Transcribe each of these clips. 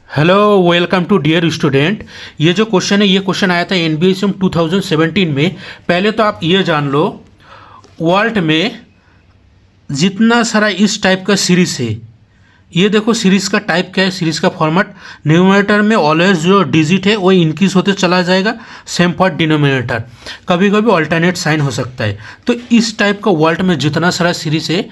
Hello, welcome to dear student. ये जो question है ये क्वेश्चन आया था एनबीएसएम 2017 में। पहले तो आप ये जान लो, वर्ल्ड में जितना सारा इस टाइप का सीरीज है, ये देखो सीरीज का टाइप क्या है, सीरीज का फॉर्मेट। न्यूमरेटर में ऑलवेज जो डिजिट है वो इंक्रीज होते चला जाएगा, सेम फॉर डिनोमिनेटर। कभी कभी ऑल्टरनेट साइन हो सकता है। तो इस टाइप का वर्ल्ड में जितना सारा सीरीज है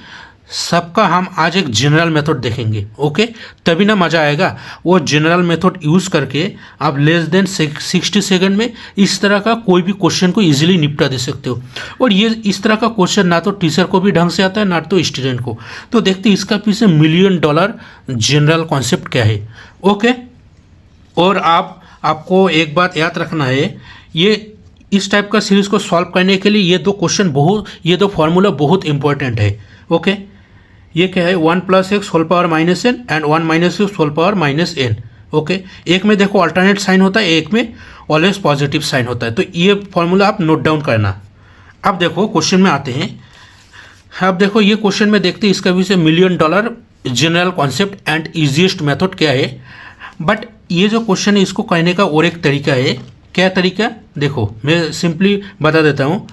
सबका हम आज एक जनरल मेथड देखेंगे। ओके, तभी ना मज़ा आएगा। वो जनरल मेथड यूज़ करके आप लेस देन 60 सेकंड में इस तरह का कोई भी क्वेश्चन को इजीली निपटा दे सकते हो। और ये इस तरह का क्वेश्चन ना तो टीचर को भी ढंग से आता है ना तो स्टूडेंट को। तो देखते इसका पीछे $1,000,000 जनरल कॉन्सेप्ट क्या है। ओके, और आपको एक बात याद रखना है, ये इस टाइप का सीरीज को सॉल्व करने के लिए ये दो फॉर्मूला बहुत इंपॉर्टेंट है। ओके, ये क्या है, 1 + x whole power -n and 1 - x whole power -n। Okay, एक में देखो अल्टरनेट साइन होता है, एक में ऑलवेज पॉजिटिव साइन होता है। तो ये फॉर्मूला आप नोट डाउन करना। अब देखो क्वेश्चन में आते हैं। अब देखो ये क्वेश्चन में देखते हैं इसका भी से $1,000,000 general concept and easiest method क्या है। बट ये जो क्वेश्चन है इसको कहने का और एक तरीका है। क्या तरीका, देखो मैं सिंपली बता देता हूँ।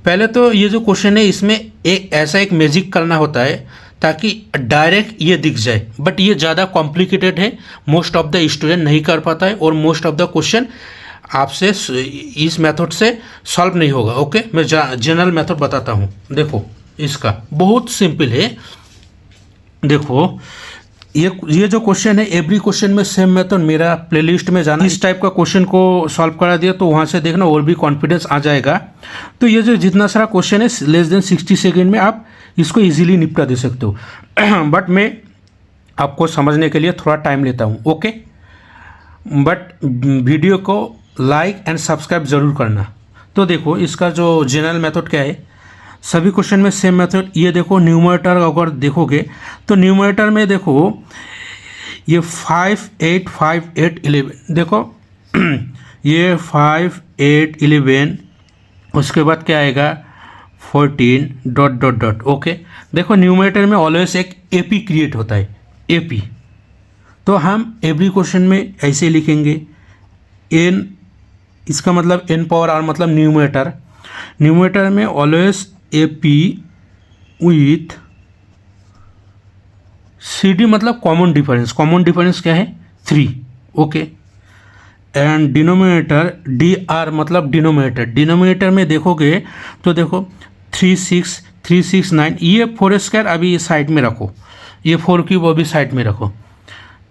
पहले तो ये जो क्वेश्चन है इसमें एक मैजिक करना होता है ताकि डायरेक्ट ये दिख जाए। बट ये ज़्यादा कॉम्प्लिकेटेड है, मोस्ट ऑफ द स्टूडेंट नहीं कर पाता है और मोस्ट ऑफ द क्वेश्चन आपसे इस मेथड से सॉल्व नहीं होगा। ओके, मैं जनरल मेथड बताता हूँ। देखो इसका बहुत सिंपल है। देखो ये जो क्वेश्चन है, एवरी क्वेश्चन में सेम मेथड, मेरा प्लेलिस्ट में जाना, इस टाइप का क्वेश्चन को सॉल्व करा दिया तो वहाँ से देखना और भी कॉन्फिडेंस आ जाएगा। तो ये जो जितना सारा क्वेश्चन है लेस देन 60 सेकेंड में आप इसको इजीली निपटा दे सकते हो। बट मैं आपको समझने के लिए थोड़ा टाइम लेता हूँ। ओके, बट वीडियो को लाइक एंड सब्सक्राइब ज़रूर करना। तो देखो इसका जो जनरल मेथड क्या है, सभी क्वेश्चन में सेम मेथड। ये देखो न्यूमरेटर अगर देखोगे तो न्यूमरेटर में देखो ये 5 8 5 8 11, देखो ये 5 8 11, उसके बाद क्या आएगा 14 डॉट डॉट डॉट। ओके, देखो न्यूमरेटर में ऑलवेज एक एपी क्रिएट होता है, एपी। तो हम एवरी क्वेश्चन में ऐसे लिखेंगे n, इसका मतलब n पावर r मतलब न्यूमरेटर में ऑलवेज एपी विथ CD मतलब कॉमन डिफरेंस क्या है 3। ओके, एंड डिनोमिनेटर DR मतलब डिनोमिनेटर में देखोगे तो देखो 3 6 3 6 9, ये 4 स्क्वायर अभी ये साइड में रखो, ये 4 क्यूब अभी साइड में रखो।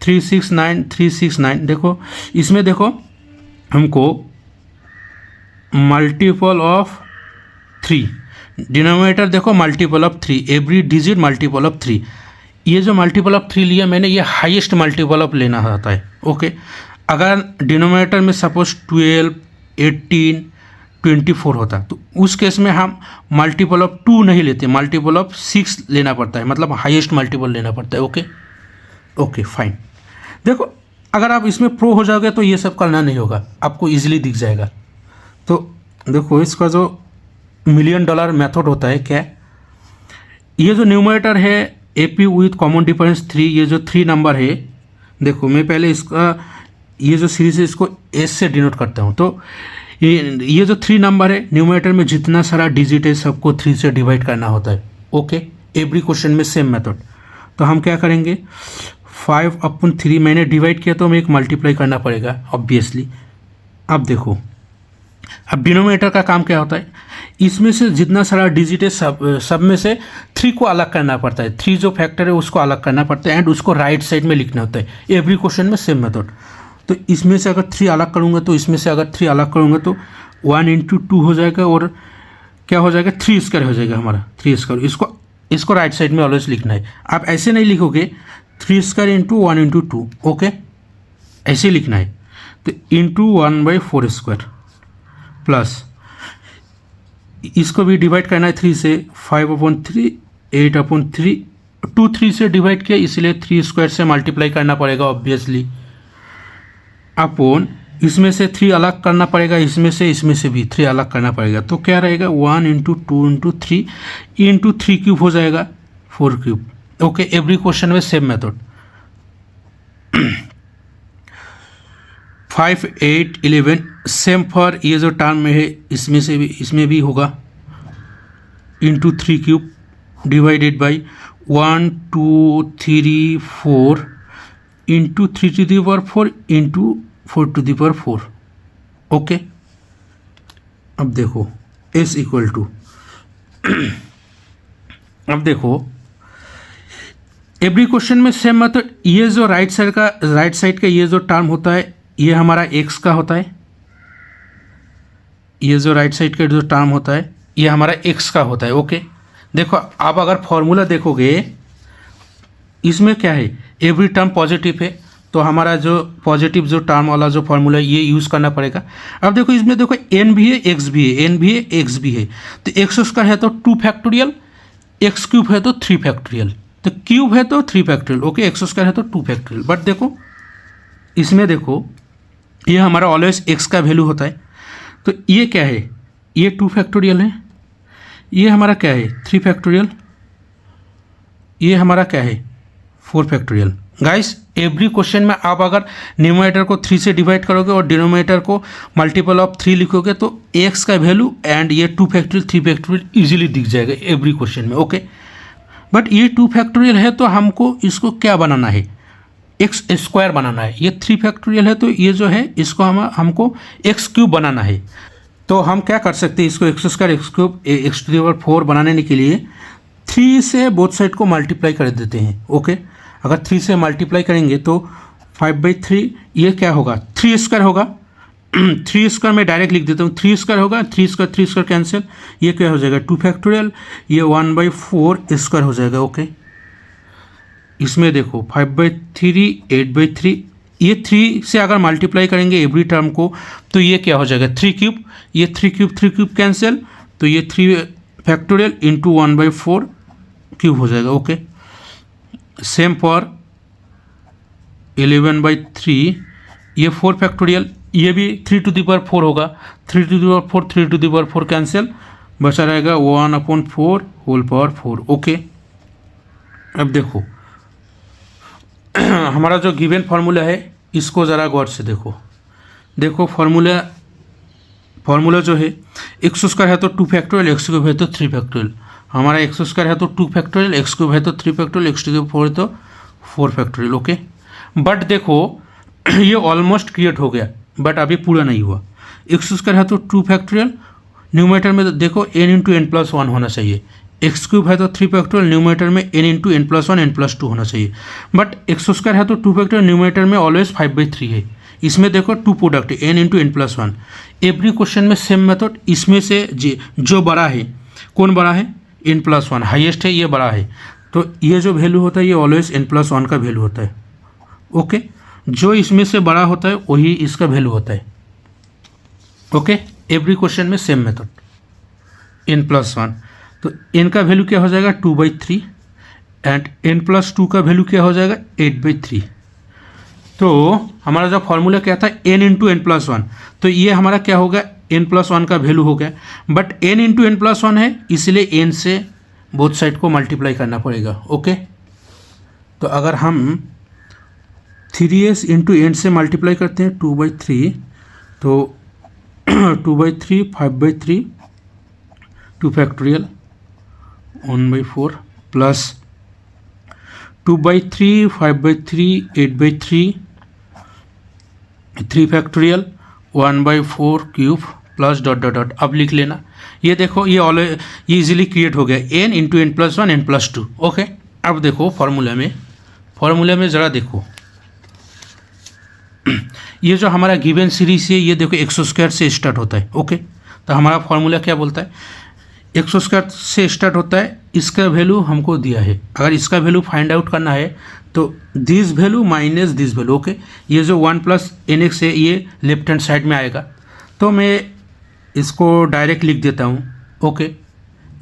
3 6 9 3 6 9, देखो इसमें देखो हमको मल्टीपल ऑफ 3, डिनोमिनेटर देखो multiple of 3, every digit multiple of 3। ये जो मल्टीपल ऑफ 3 लिया मैंने, ये हाईएस्ट मल्टीपल ऑफ लेना होता है। ओके, अगर डिनोमिनेटर में सपोज 12 18 24 होता तो उस केस में हम मल्टीपल ऑफ 2 नहीं लेते, मल्टीपल ऑफ 6 लेना पड़ता है, मतलब हाईएस्ट मल्टीपल लेना पड़ता है। Okay okay fine. देखो अगर आप इसमें प्रो हो जाओगे तो ये सब करना नहीं होगा, आपको ईजिली दिख जाएगा। तो देखो इसका जो $1,000,000 मेथड होता है क्या, ये जो न्यूमरेटर है एपी विथ कॉमन डिफरेंस 3, ये जो 3 नंबर है, देखो मैं पहले इसका ये जो सीरीज है इसको एस से डिनोट करता हूँ। तो ये जो 3 नंबर है, न्यूमरेटर में जितना सारा डिजिट है सबको 3 से डिवाइड करना होता है। ओके, एवरी क्वेश्चन में सेम मेथड। तो हम क्या करेंगे, 5/3 मैंने डिवाइड किया तो हमें एक मल्टीप्लाई करना पड़ेगा ऑब्वियसली। अब देखो, अब डिनोमिनेटर का काम क्या होता है, इसमें से जितना सारा डिजिट है सब में से 3 को अलग करना पड़ता है। 3 जो फैक्टर है उसको अलग करना पड़ता है एंड उसको राइट साइड में लिखना होता है। एवरी क्वेश्चन में सेम मेथड। तो इसमें से अगर 3 अलग करूँगा तो इसमें से अगर 3 अलग करूँगा तो 1 × 2 हो जाएगा और क्या हो जाएगा 3 स्क्वायर हो जाएगा हमारा, 3 स्क्वायर। इसको राइट साइड में ऑलवेज लिखना है। आप ऐसे नहीं लिखोगे 3 स्क्वायर × 1 × 2। ओके, ऐसे लिखना है। तो इंटू 1/4 स्क्वायर प्लस इसको भी डिवाइड करना है 3 से, 5/3 8/3, 2 3 से डिवाइड किया इसलिए 3 स्क्वायर से मल्टीप्लाई करना पड़ेगा ऑब्वियसली। अपॉन इसमें से 3 अलग करना पड़ेगा, इसमें से भी 3 अलग करना पड़ेगा। तो क्या रहेगा 1 × 2 × 3 × 3 क्यूब हो जाएगा 4 क्यूब। ओके, एवरी क्वेश्चन में सेम मेथड। 5, 8, 11 सेम फॉर ये जो टर्म में है इसमें से भी इसमें भी होगा into 3 cube divided by 1, 2, 3, 4 into 3 to the power 4 into 4 to the power 4। Okay, अब देखो s इक्वल टू अब देखो एवरी क्वेश्चन में सेम मतलब ये जो राइट साइड का ये जो टर्म होता है ये हमारा x का होता है, ये जो राइट साइड का जो टर्म होता है ये हमारा x का होता है। ओके, देखो आप अगर फॉर्मूला देखोगे इसमें क्या है, एवरी टर्म पॉजिटिव है तो हमारा जो पॉजिटिव जो टर्म वाला जो फॉर्मूला ये यूज़ करना पड़ेगा। अब देखो इसमें देखो n भी है x भी है, n भी है x भी है, तो x स्क्वायर है तो 2 फैक्टोरियल, x क्यूब है तो 3 फैक्टोरियल, तो क्यूब है तो 3 फैक्टोरियल। ओके, x स्क्वायर है तो 2 फैक्टोरियल। बट देखो इसमें देखो ये हमारा ऑलवेज x का वैल्यू होता है, तो ये क्या है, ये 2 फैक्टोरियल है, ये हमारा क्या है 3 फैक्टोरियल, ये हमारा क्या है 4 फैक्टोरियल। गाइस एवरी क्वेश्चन में आप अगर न्यूमरेटर को 3 से डिवाइड करोगे और डिनोमिनेटर को मल्टीपल ऑफ 3 लिखोगे तो x का वैल्यू एंड ये 2 फैक्टोरियल 3 फैक्टोरियल इजीली दिख जाएगा एवरी क्वेश्चन में। ओके, बट ये 2 फैक्टोरियल है तो हमको इसको क्या बनाना है, एक्स स्क्वायर बनाना है। ये 3 फैक्टोरियल है तो ये जो है इसको हमको एक्स क्यूब बनाना है। तो हम क्या कर सकते हैं, इसको x square x cube x to the power 4 बनाने के लिए 3 से बोथ साइड को मल्टीप्लाई कर देते हैं। ओके, अगर 3 से मल्टीप्लाई करेंगे तो 5/3 ये क्या होगा 3 स्क्वायर होगा 3 स्क्वायर में डायरेक्ट लिख देता हूँ, 3 स्क्वायर होगा, 3 स्क्वायर कैंसिल, ये क्या हो जाएगा 2 फैक्टोरियल, ये 1/4 स्क्वायर हो जाएगा। ओके, इसमें देखो 5/3 8/3, ये 3 से अगर मल्टीप्लाई करेंगे एवरी टर्म को तो ये क्या हो जाएगा 3 क्यूब, ये 3 क्यूब कैंसिल, तो ये 3 फैक्टोरियल इंटू 1/4 क्यूब हो जाएगा। ओके, सेम फॉर 11/3, ये 4 फैक्टोरियल, ये भी 3 टू द पावर 4 होगा, 3 to the power 4 3 to the power 4 cancel, बचा रहेगा 1/4 होल पावर 4। ओके, अब देखो हमारा जो गिवन फार्मूला है इसको ज़रा गौर से देखो फार्मूला जो है एक्स स्क्वायर है तो 2 फैक्टोरियल, एक्स क्यूब है तो 3 फैक्टोरियल, हमारा एक्स स्क्वायर है तो 2 फैक्टोरियल, एक्स क्यूब है तो 3 factorial, x to the power 4 है तो 4 फैक्टोरियल। ओके, बट देखो ये ऑलमोस्ट क्रिएट हो गया बट अभी पूरा नहीं हुआ। एक्स स्क्वायर है तो 2 फैक्टोरियल, न्यूमरेटर में देखो n इंटू n प्लस 1 होना चाहिए, एक्स क्यूब है तो 3 फैक्टोरियल, न्यूमरेटर में n into n plus 1 n plus 2 होना चाहिए, बट एक्स स्क्वायर है तो 2 फैक्टोरियल, न्यूमरेटर में ऑलवेज 5/3 है, इसमें देखो 2 प्रोडक्ट है n into n plus 1। Every question में सेम मेथड, इसमें से जो बड़ा है, कौन बड़ा है n प्लस 1 हाइएस्ट है, ये बड़ा है, तो ये जो वैल्यू होता है ये ऑलवेज n प्लस 1 का वैल्यू होता है। ओके, जो इसमें से बड़ा होता है वही इसका वैल्यू होता है। ओके, एवरी क्वेश्चन में सेम मेथड n प्लस 1, तो n का वैल्यू क्या हो जाएगा 2/3 एंड n प्लस 2 का वैल्यू क्या हो जाएगा 8/3। तो हमारा जो फॉर्मूला क्या था n इंटू n प्लस 1, तो ये हमारा क्या होगा n प्लस 1 का वैल्यू हो गया, but n into n plus 1 है इसलिए n से बोथ साइड को मल्टीप्लाई करना पड़ेगा। ओके, तो अगर हम 3s इंटू n से मल्टीप्लाई करते हैं 2/3, तो 2/3 5/3 2 factorial 1/4 plus 2/3 5/3 8/3 3 factorial 1/4 cube plus dot dot dot. अब लिख लेना, ये देखो ये इजीली क्रिएट हो गया n into n plus 1 n plus 2। Okay, अब देखो फॉर्मूला में ज़रा देखो ये जो हमारा गिवन सीरीज है ये देखो एक्स स्क्वायर से स्टार्ट होता है। ओके, तो हमारा फॉर्मूला क्या बोलता है एक्स स्क्वायर से स्टार्ट होता है, इसका वैल्यू हमको दिया है, अगर इसका वैल्यू फाइंड आउट करना है तो this value minus this value. Okay, ये जो 1 प्लस nx है ये लेफ्ट हैंड साइड में आएगा, तो मैं इसको डायरेक्ट लिख देता हूँ। ओके,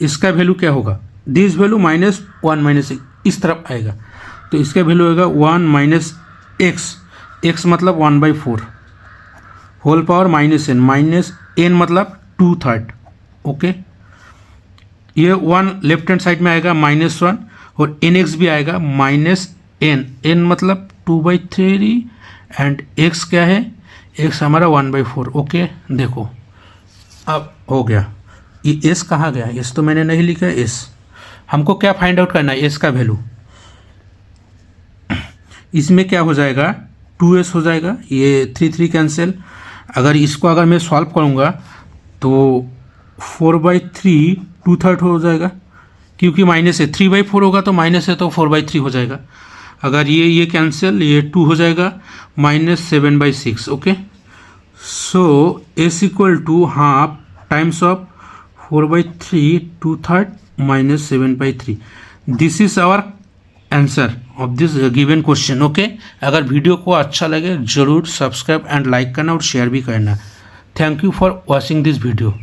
इसका वैल्यू क्या होगा दिस वैल्यू माइनस 1 माइनस इस तरफ आएगा, तो इसका वैल्यू होगा 1 माइनस x मतलब 1/4 होल पावर माइनस n मतलब 2/3। ओके, ये 1 लेफ्ट हैंड साइड में आएगा -1 और nx भी आएगा -n, n मतलब 2/3 एंड x क्या है एक्स हमारा 1/4। ओके, देखो अब हो गया। ये एस कहाँ गया? एस तो मैंने नहीं लिखा है। एस हमको क्या फाइंड आउट करना है? एस का वैल्यू। इसमें क्या हो जाएगा? 2s हो जाएगा, ये 3 कैंसिल। अगर इसको अगर मैं सॉल्व करूँगा तो 4/3 2/3 हो जाएगा, क्योंकि माइनस है। 3/4 होगा तो माइनस है तो 4/3 हो जाएगा। अगर ये कैंसिल, ये 2 हो जाएगा, -7/6। Okay, so s equal to half times of 4/3 2/3 -7/3। This is our answer of this given question. Okay, अगर वीडियो को अच्छा लगे ज़रूर सब्सक्राइब एंड लाइक करना और शेयर भी करना। Thank you for watching this video.